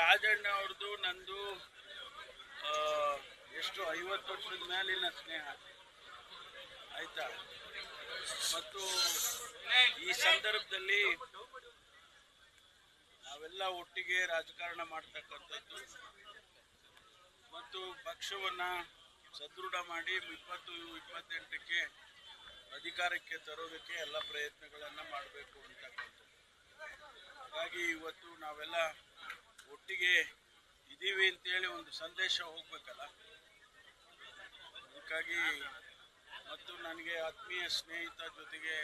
ರಾಜಣ್ಣ ಅವ್ರದ್ದು ನಂದು ಎಷ್ಟು 50 ವರ್ಷದ ಮೇಲಿನ ಸ್ನೇಹ ಆಯ್ತಾ. ಮತ್ತು ಈ ಸಂದರ್ಭದಲ್ಲಿ ನಾವೆಲ್ಲ ಒಟ್ಟಿಗೆ ರಾಜಕಾರಣ ಮಾಡ್ತಕ್ಕಂಥದ್ದು ಮತ್ತು ಪಕ್ಷವನ್ನ ಸದೃಢ ಮಾಡಿ 2028ಕ್ಕೆ ಅಧಿಕಾರಕ್ಕೆ ತರೋದಕ್ಕೆ ಎಲ್ಲ ಪ್ರಯತ್ನಗಳನ್ನ ಮಾಡಬೇಕು ಅಂತಕ್ಕಂಥದ್ದು. ಹಾಗಾಗಿ ಇವತ್ತು ನಾವೆಲ್ಲ ಒಟ್ಟಿಗೆ ಇದ್ದೀವಿ ಅಂತೇಳಿ ಒಂದು ಸಂದೇಶ ಹೋಗ್ಬೇಕಲ್ಲ. ಅದಕ್ಕಾಗಿ ಮತ್ತು ನನಗೆ ಆತ್ಮೀಯ ಸ್ನೇಹಿತ ಜೊತೆಗೆ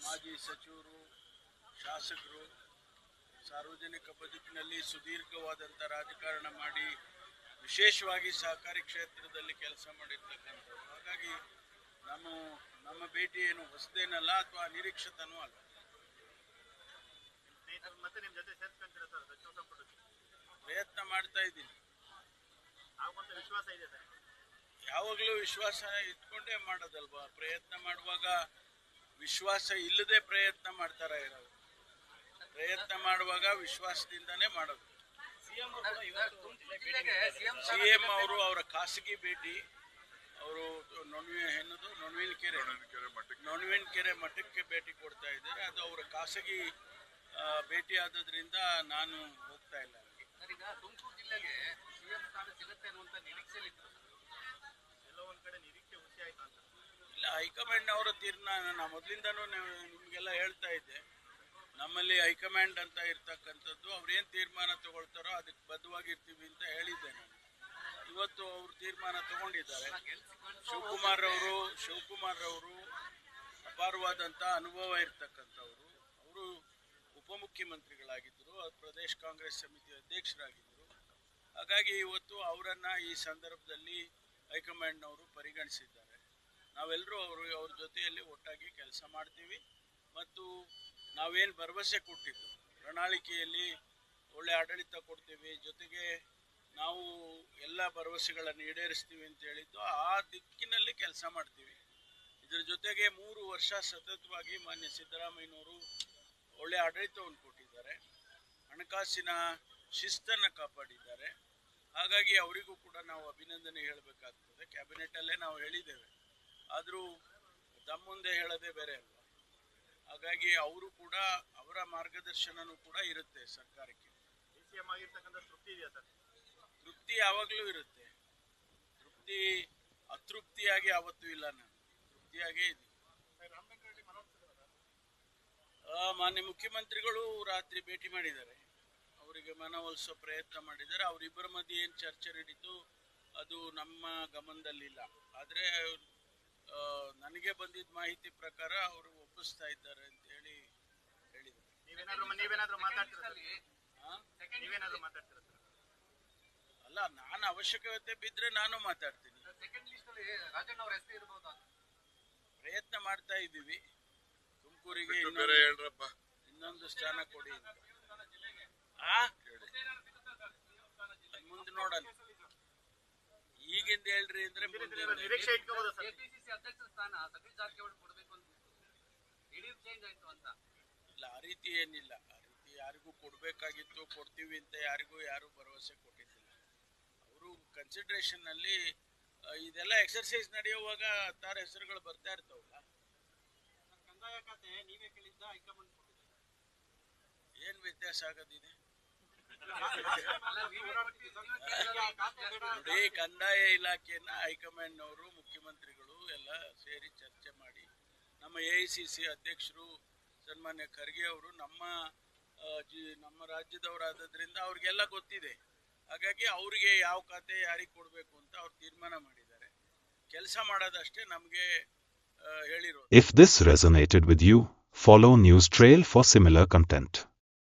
ಮಾಜಿ ಸಚಿವರು, ಶಾಸಕರು, ಸಾರ್ವಜನಿಕ ಬದುಕಿನಲ್ಲಿ ಸುದೀರ್ಘವಾದಂಥ ರಾಜಕಾರಣ ಮಾಡಿ ವಿಶೇಷವಾಗಿ ಸಹಕಾರಿ ಕ್ಷೇತ್ರದಲ್ಲಿ ಕೆಲಸ ಮಾಡಿರ್ತಕ್ಕಂಥದ್ದು. ಹಾಗಾಗಿ ನಮ್ಮ ಭೇಟಿ ಏನು ಹೊಸದೇನಲ್ಲ ಅಥವಾ ಅನಿರೀಕ್ಷಿತನೂ ಅಲ್ಲ. ಪ್ರಯತ್ನ ಮಾಡ್ತಾ ಇದ್ದೀನಿ. ಯಾವಾಗಲೂ ವಿಶ್ವಾಸ ಇಟ್ಕೊಂಡೇ ಮಾಡೋದಲ್ವಾ. ಪ್ರಯತ್ನ ಮಾಡುವಾಗ ವಿಶ್ವಾಸ ಇಲ್ಲದೆ ಪ್ರಯತ್ನ ಮಾಡ್ತಾರ ಇರೋದು. ಪ್ರಯತ್ನ ಮಾಡುವಾಗ ವಿಶ್ವಾಸದಿಂದಾನೇ ಮಾಡೋದು. ಸಿಎಂ ಅವರು ಅವರ ಖಾಸಗಿ ಭೇಟಿ, ಅವರು ನೊಣವಿನಕೆರೆ ಮಠಕ್ಕೆ ಭೇಟಿ ಕೊಡ್ತಾ ಇದ್ದಾರೆ. ಅದು ಅವರ ಖಾಸಗಿ ಭೇಟಿ ಆದ್ರಿಂದ ನಾನು ಹೋಗ್ತಾ ಇಲ್ಲ. ತುಮಕೂರು ಜಿಲ್ಲೆಗೆ ಸಿಎಂ ಸ್ಥಾನ ಸಿಗುತ್ತೆ ಅನ್ನುವಂತ ನಿರೀಕ್ಷೆಯಲ್ಲಿ ನಿರೀಕ್ಷೆ ಹುಸಿ ಆಯ್ತು ಅಂತ ಇಲ್ಲ. ಹೈಕಮಾಂಡ್ ಅವರ ತೀರ್ಮಾನ. ನಾನು ಮೊದಲಿಂದನೂ ನಿಮಗೆಲ್ಲ ಹೇಳ್ತಾ ಇದ್ದೆ, ನಮ್ಮಲ್ಲಿ ಹೈಕಮಾಂಡ್ ಅಂತ ಇರ್ತಕ್ಕಂಥದ್ದು, ಅವ್ರೇನು ತೀರ್ಮಾನ ತಗೊಳ್ತಾರೋ ಅದಕ್ಕೆ ಬದ್ಧವಾಗಿರ್ತೀವಿ ಅಂತ ಹೇಳಿದ್ದೆ ನಾನು. ಇವತ್ತು ಅವರು ತೀರ್ಮಾನ ತಗೊಂಡಿದ್ದಾರೆ. ಶಿವಕುಮಾರ್ ಅವರು ಅಪಾರವಾದಂಥ ಅನುಭವ ಇರ್ತಕ್ಕಂಥವ್ರು. ಅವರು ಉಪಮುಖ್ಯಮಂತ್ರಿಗಳಾಗಿದ್ದರು, ಪ್ರದೇಶ ಕಾಂಗ್ರೆಸ್ ಸಮಿತಿ ಅಧ್ಯಕ್ಷರಾಗಿದ್ದರು. ಹಾಗಾಗಿ ಇವತ್ತು ಅವರನ್ನು ಈ ಸಂದರ್ಭದಲ್ಲಿ ಹೈಕಮಾಂಡ್ನವರು ಪರಿಗಣಿಸಿದ್ದಾರೆ. ನಾವೆಲ್ಲರೂ ಅವ್ರ ಜೊತೆಯಲ್ಲಿ ಒಟ್ಟಾಗಿ ಕೆಲಸ ಮಾಡ್ತೀವಿ. ಮತ್ತು ನಾವೇನು ಭರವಸೆ ಕೊಟ್ಟಿದ್ದು ಪ್ರಣಾಳಿಕೆಯಲ್ಲಿ ಒಳ್ಳೆ ಆಡಳಿತ ಕೊಡ್ತೀವಿ, ಜೊತೆಗೆ ನಾವು ಎಲ್ಲ ಭರವಸೆಗಳನ್ನು ಈಡೇರಿಸ್ತೀವಿ ಅಂತ ಹೇಳಿದ್ದು, ಆ ದಿಕ್ಕಿನಲ್ಲಿ ಕೆಲಸ ಮಾಡ್ತೀವಿ. ಇದರ ಜೊತೆಗೆ 3 ವರ್ಷ ಸತತವಾಗಿ ಮಾನ್ಯ ಸಿದ್ದರಾಮಯ್ಯನವರು ಒಳ್ಳೆ ಆಡಳಿತವನ್ನು ಕೊಟ್ಟಿದ್ದಾರೆ, ಹಣಕಾಸಿನ ಶಿಸ್ತನ್ನು ಕಾಪಾಡಿದ್ದಾರೆ. ಹಾಗಾಗಿ ಅವರಿಗೂ ಕೂಡ ನಾವು ಅಭಿನಂದನೆ ಹೇಳಬೇಕಾಗ್ತದೆ. ಕ್ಯಾಬಿನೆಟಲ್ಲೇ ನಾವು ಹೇಳಿದ್ದೇವೆ, ಆದರೂ ತಮ್ಮ ಮುಂದೆ ಹೇಳೋದೇ ಬೇರೆ ಅಲ್ವಾ. ಹಾಗಾಗಿ ಅವರು ಕೂಡ, ಅವರ ಮಾರ್ಗದರ್ಶನನೂ ಕೂಡ ಇರುತ್ತೆ ಸರ್ಕಾರಕ್ಕೆ. ತೃಪ್ತಿ ಯಾವಾಗಲೂ ಇರುತ್ತೆ. ಅತೃಪ್ತಿಯಾಗಿ ಯಾವತ್ತೂ ಇಲ್ಲ. ನಾನು ತೃಪ್ತಿಯಾಗೇ ಇದ್ದೀನಿ. ಮಾನ್ಯ ಮುಖ್ಯಮಂತ್ರಿಗಳು ರಾತ್ರಿ ಭೇಟಿ ಮಾಡಿದ್ದಾರೆ, ಅವರಿಗೆ ಮನವೊಲಿಸೋ ಪ್ರಯತ್ನ ಮಾಡಿದ್ದಾರೆ. ಅವರಿಬ್ಬರ ಮಧ್ಯೆ ಏನು ಚರ್ಚೆ ನಡೀತು ಅದು ನಮ್ಮ ಗಮನದಲ್ಲಿಲ್ಲ. ಆದರೆ ನನಗೆ ಬಂದಿದ್ದ ಮಾಹಿತಿ ಪ್ರಕಾರ ಅವರು ಒಪ್ಪಿಸ್ತಾ ಇದ್ದಾರೆ ಅಂತ ಹೇಳಿ ಹೇಳಿದ್ದಾರೆ. ಅಲ್ಲ, ನಾನು ಅವಶ್ಯಕತೆ ಬಿದ್ದರೆ ನಾನು ಮಾತಾಡ್ತೀನಿ. ಪ್ರಯತ್ನ ಮಾಡ್ತಾ ಇದ್ದೀವಿ. ತುಮಕೂರಿಗೆ ಇನ್ನೊಂದು ಸ್ಥಾನ ಕೊಡಿ. ಮುಂದೆ ನೋಡೋಣ. ಈಗಿಂದ ಹೇಳ್ರಿ ಅಂದ್ರೆ ಇಲ್ಲ, ಆ ರೀತಿ ಏನಿಲ್ಲ. ಆ ರೀತಿ ಯಾರಿಗೂ ಕೊಡ್ಬೇಕಾಗಿತ್ತು, ಕೊಡ್ತೀವಿ ಅಂತ ಯಾರು ಭರವಸೆ ಕೊಟ್ಟಿದ್ದಿಲ್ಲ. ಅವರು ಕನ್ಸಿಡರೇಷನ್ ನಲ್ಲಿ ಇದೆಲ್ಲ ಎಕ್ಸರ್ಸೈಸ್ ನಡೆಯುವಾಗ ತಾರ ಹೆಸರುಗಳು ಬರ್ತಾ ಇರ್ತಾವಲ್ಲ. ಕಂದಾಯ ಖಾತೆ ನೀವೇ ಕೇಳಿದ್ದ, ಹೈಕಮಾಂಡ್ ಏನ್ ವ್ಯತ್ಯಾಸ ಆಗೋದಿದೆ ನೋಡಿ. ಕಂದಾಯ ಇಲಾಖೆಯನ್ನ ಹೈಕಮಾಂಡ್ನವರು, ಮುಖ್ಯಮಂತ್ರಿಗಳು ಎಲ್ಲ ಸೇರಿ ಚರ್ಚೆ ಮಾಡಿ, ನಮ್ಮ AICC ಅಧ್ಯಕ್ಷರು ಸನ್ಮಾನ್ಯ ಖರ್ಗೆ ಅವರು ನಮ್ಮ ರಾಜ್ಯದವರಾದ್ರಿಂದ ಅವ್ರಿಗೆಲ್ಲ ಗೊತ್ತಿದೆ. ಹಾಗಾಗಿ ಅವ್ರಿಗೆ ಯಾವ ಖಾತೆ ಯಾರಿಗೆ ಕೊಡಬೇಕು ಅಂತ ಅವ್ರು ತೀರ್ಮಾನ ಮಾಡಿದ್ದಾರೆ. ಕೆಲಸ ಮಾಡೋದಷ್ಟೇ ನಮಗೆ ಹೇಳಿರೋದು. If this resonated with you, follow News Trail for similar content.